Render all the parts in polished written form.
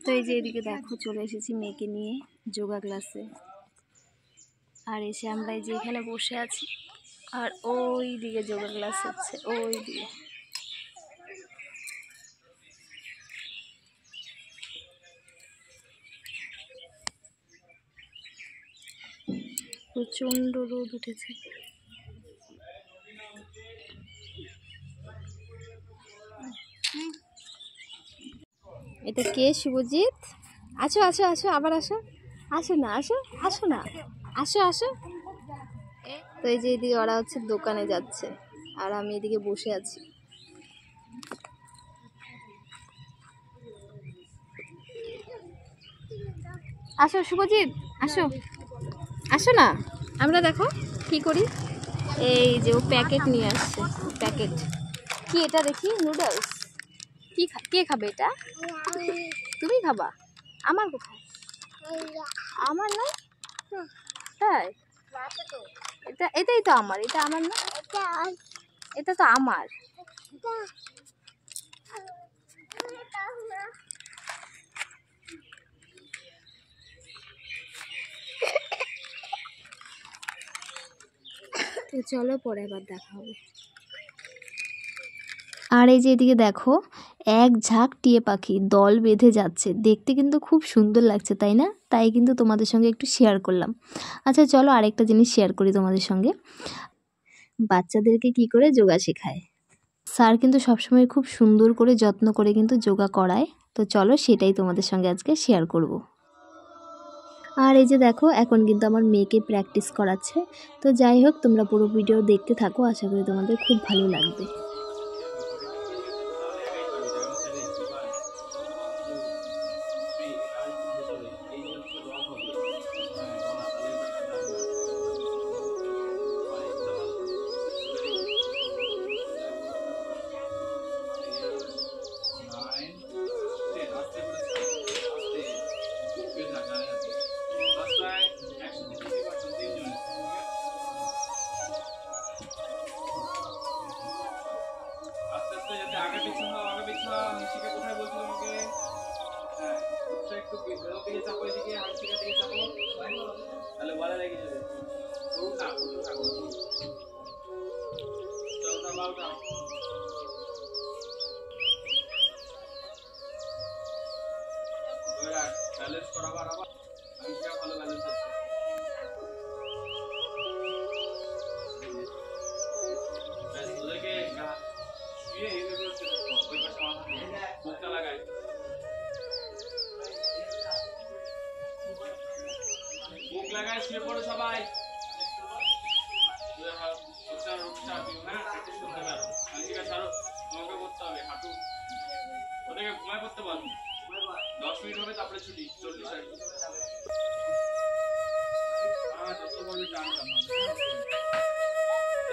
তো এই যে এদিকে দেখো চলে এসেছি মেয়েকে নিয়ে যোগা ক্লাসে। আর এসে আমরা এই যে এখানে বসে আছি, আর ওই দিকে যোগা ক্লাস হচ্ছে, ওই দিকে। প্রচন্ড রোদ উঠেছে। এটা কে? শুভজিৎ, আসো আসো আসো, আবার আসো, আসো না, আসো আসো না, আসো আসো। তো এই যে এদিকে ওরা হচ্ছে দোকানে যাচ্ছে, আর আমি এদিকে বসে আছি। আসো শুভজিৎ, আসো আসো না। আমরা দেখো কি করি, এই যে ও প্যাকেট নিয়ে আসছে। প্যাকেট কি এটা দেখি? নুডলস। কি কে খাবে এটা? তুমি খাবা? আমার কোথায়? আমার না, তাই? এটাই তো আমার, এটা আমার না, এটা তো আমার। তো চলো পরে আবার দেখা হবে। আর এই যে এদিকে দেখো এক ঝাঁক টিয়া পাখি দল বেঁধে যাচ্ছে, দেখতে কিন্তু খুব সুন্দর লাগছে, তাই না? তাই কিন্তু তোমাদের সঙ্গে একটু শেয়ার করলাম। আচ্ছা চলো আরেকটা জিনিস শেয়ার করি তোমাদের সঙ্গে। বাচ্চাদেরকে কি করে যোগা শেখায়, স্যার কিন্তু সবসময় খুব সুন্দর করে যত্ন করে কিন্তু যোগা করায়। তো চলো সেটাই তোমাদের সঙ্গে আজকে শেয়ার করব। আর এই যে দেখো এখন কিন্তু আমার মেয়েকে প্র্যাকটিস করাচ্ছে। তো যাই হোক, তোমরা পুরো ভিডিও দেখতে থাকো, আশা করি তোমাদের খুব ভালো লাগবে। আগে পিছন দাও, আগে পিছন। নিশিকা কোথায় বলছো তোমাকে? হ্যাঁ, একটু ভেতর দিকে চাপো, এদিকে হাঁটুর দিকে চাপো, তাহলে বলা লেগে যাবে। করুন না, করুন না, করুন। চলো দাও, দাও। এবার ব্যালেন্স করাবার আবার হাঁটুটা ভালো ব্যালেন্স হচ্ছে। ওদেরকে শুয়ে এইভাবে ওই পাশে মাথা দিয়ে মুখটা লাগায়। মুখ লাগায় শুয়ে পড়ো সবাই। ওদেরকে ঘুমায় পড়তে বল। 10 মিনিট হবে, তারপরে ছুটি। 40 আর যত বলবি টানতাম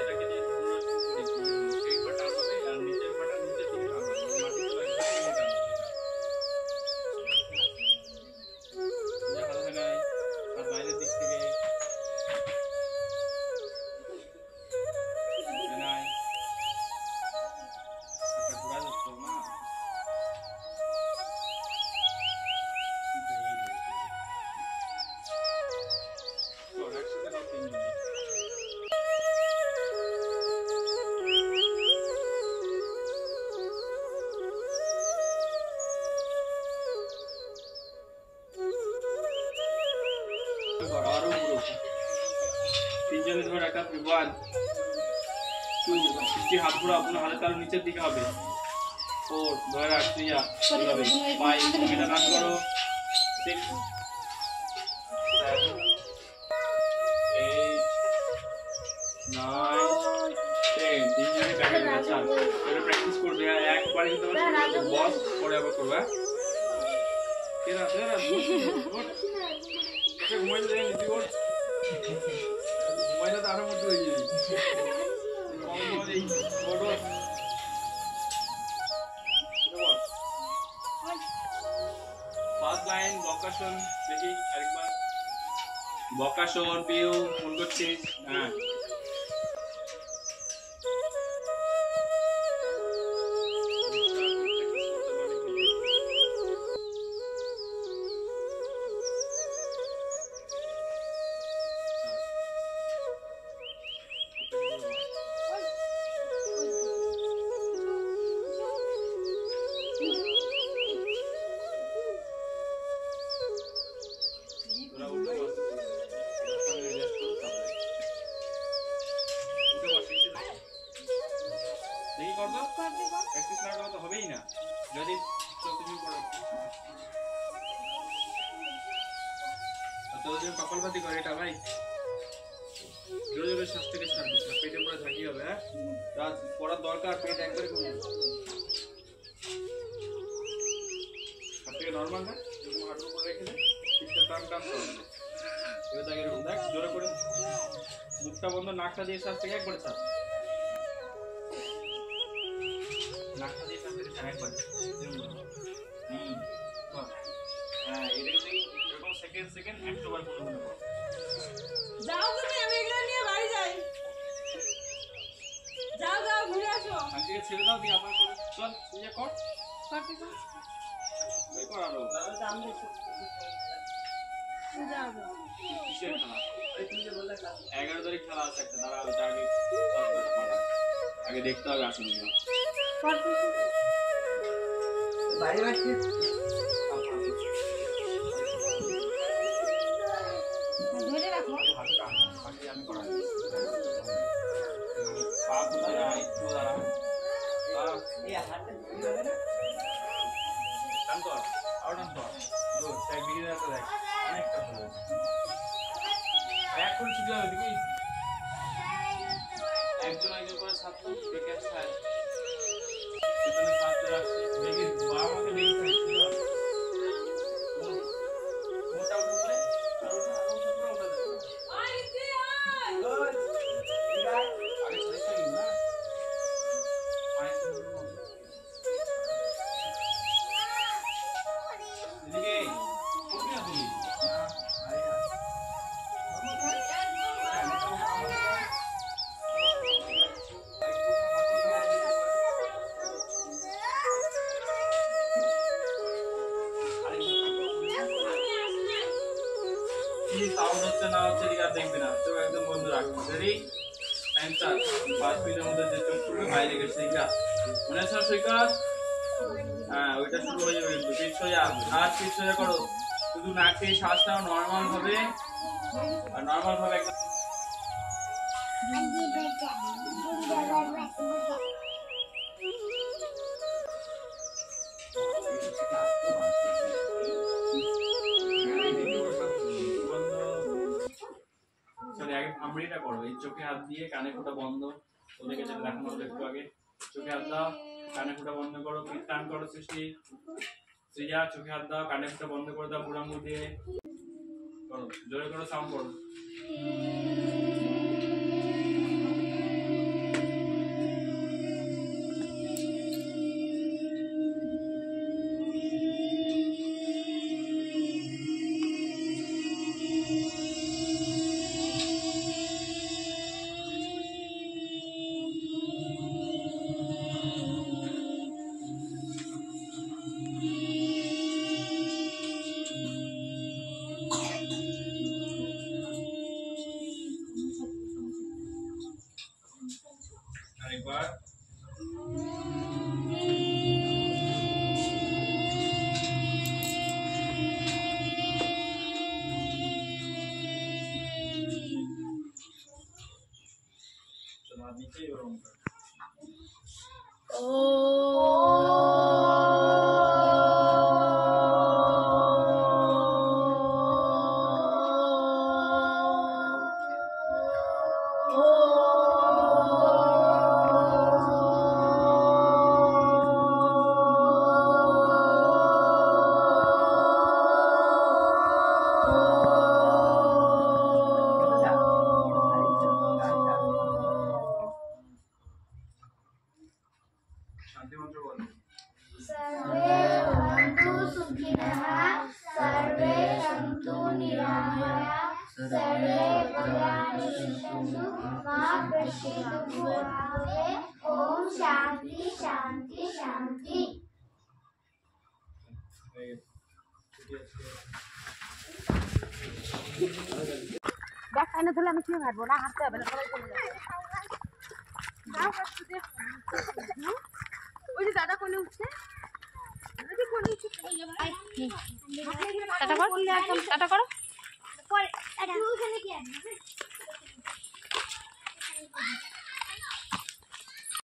এটাকে দিয়ে এই পাটা হবে আর নিচের পাটা নিচের দিকে টানবে, মাটি তো একদম টানবে। ভালো হয় আর বাইরের দিক থেকে ঘোরা যাচ্ছে না। তিনজনের ধরে রাখা 1 2 60 হাত পুরো আপনার হাতের তালু নিচের দিকে হবে। 4 ধরে রাখ 3 এইভাবে 5 এটা রান করো 6 7 8 9 10 তিনজনে ব্যাকে আচ্ছা এটা প্র্যাকটিস করবে। একবার কিন্তু বস পরে আবার করবে। কেন আছে না ওকে ঘুমাইতে দেন তুই ওর ঘুমাইলে তো আরো মতো হয়ে যাবে। ফার্স্ট লাইন বকাশন দেখি আরেকবার। বকাশন পিউ ফোন করছিস? হ্যাঁ তোর জন্য কপালপাতি করে এটা ভাই। জোরে জোরে শ্বাস থেকে ছাড়বি, পেটের উপরে ঝাঁকিয়ে হবে। হ্যাঁ, রাত পড়ার দরকার, পেট একবারে কমে যাবে। হাত থেকে নর্মাল না, এরকম হাঁটুর উপরে রেখে দে, পিঠটা টান টান করবে। এবার দেখ এরকম, দেখ জোরে করে মুখটা বন্ধ, নাকটা দিয়ে শ্বাস থেকে একবারে ছাড়। নাকটা দিয়ে শ্বাস থেকে ছাড় একবার। হ্যাঁ, এটাকে তুই এরকম সেকেন্ড সেকেন্ড 100 বার করে মনে কর। যাও তুমি, আমি এগুলো নিয়ে বাড়ি যাই। যাও যাও ঘুরে আসো। আজকে ছেড়ে দাও, দিয়ে আবার করো। চল নিজে কর, করতে কর। ওই কর আরো। যাও যাও। কিসের খেলা? এই তুমি যে বললে 11 তারিখ খেলা আছে একটা, দাঁড়া ওইটা আগে আগে দেখতে হবে আসলে। করতে কর। বাড়ি বাড়ি ধরে রাখো। আমি করাই পা কোথায় একটু দাঁড়া, এই হাতে কিভাবে না টান কর, আরো টান কর। দেখ বিড়িটা দেখ, অনেকটা ভালো হয়েছে। এখন ছুটি হবে দেখি, একজন একজন করে ছাত্র দেখে আসছে, সেখানে ছাত্র রাখছে দেখি বাবা মাকে দেখি থাকছে। মোটা উপরে আরো উপরে ওঠা যাবে। আয় দি আয়। আগে ছেড়ে গেল না মায়ের এদিকে করবি না তুই? কি সাউন্ড হচ্ছে না হচ্ছে এদিকে আর দেখবি না, চোখ একদম বন্ধ রাখবি। রেডি? Time start. 5 মিনিটের মধ্যে যে চোখ খুলবে বাইরে গেছে এইটা মনে আছে সৈকত? হ্যাঁ, ওইটা শুরু হয়ে যাবে কিন্তু। পিছ সোজা, নাক পিছ সোজা করো, শুধু নাক থেকে শ্বাস নাও নর্মাল ভাবে, আর নর্মাল ভাবে একদম। চলে আগে ফামড়িটা করো, এই চোখে হাত দিয়ে কানে ফোঁটা বন্ধ, ওদেরকে যেটা দেখানো হলো একটু আগে। চোখে হাত দাও, কানে ফোঁটা বন্ধ করো, পিঠ টান করো, সৃষ্টি শ্রেয়া চোখে হাত দাও, কানে ফোঁটা বন্ধ করে দাও, বুড়া মুখ দিয়ে করো, জোরে করো, সাউন্ড করো। আরেকবার। চলো আর নিচে গরম করো। শান্তি মন্ত্র বলো। सर्वे भवन्तु सुखिनः सर्वे सन्तु निरामयाः सर्वे भद्राणि पश्यन्तु मा कश्चित् दुःखभाग्भवेत् ओम शांति शांति शांति। দেখ এনে ধরলে আমি কি হাঁটবো না, হাঁটতে হবে না, সবাই চলে যাবে। যাও একটু দেখ। ওই যে দাদা কোলে উঠছে, ওই যে কোলে উঠছে, ওই যে ভাই। টাটা করো, টাটা করো। পরে ওখানে কি আছে?